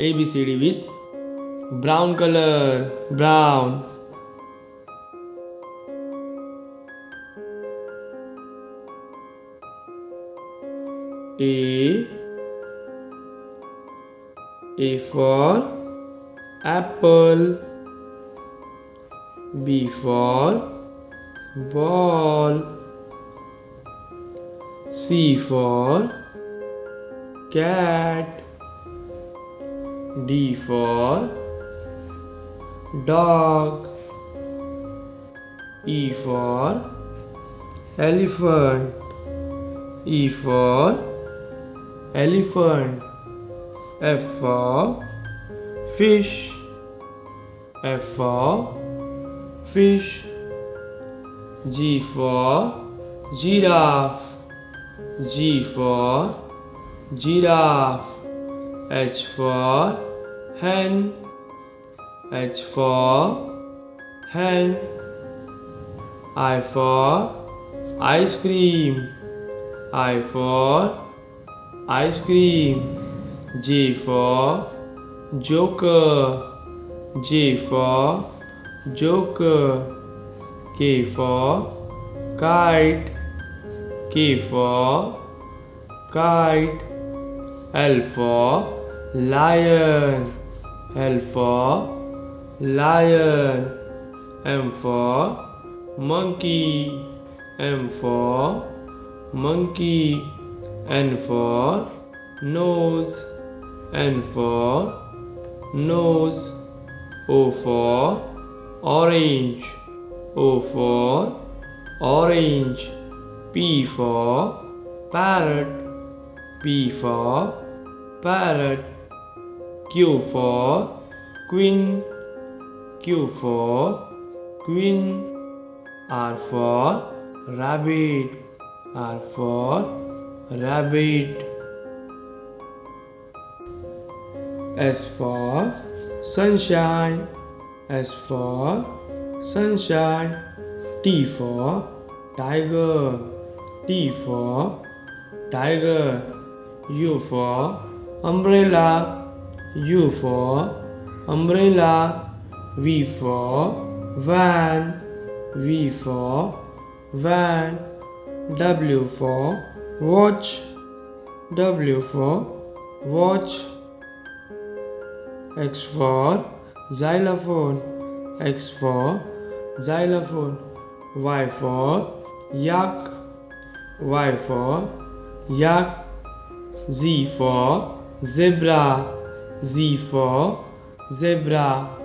ABCD with brown color. Brown. A for apple. B for ball. C for cat. D for dog. E for elephant. E for elephant. F for fish. F for fish. G for giraffe. G for giraffe. H for hen. H for hen. I for ice cream. I for ice cream. J for joker. J for joker. K for kite. K for kite. L for lion. L for lion. M for monkey. M for monkey. N for nose. N for nose. O for orange. O for orange. P for parrot. P for parrot. Q for queen. Q for queen. R for rabbit. R for rabbit. S for sunshine. S for sunshine. T for tiger. T for tiger. U for umbrella. U for umbrella. V for van. V for van. W for watch. W for watch. X for xylophone. X for xylophone. Y for yak. Y for yak. Z for zebra. Z for zebra.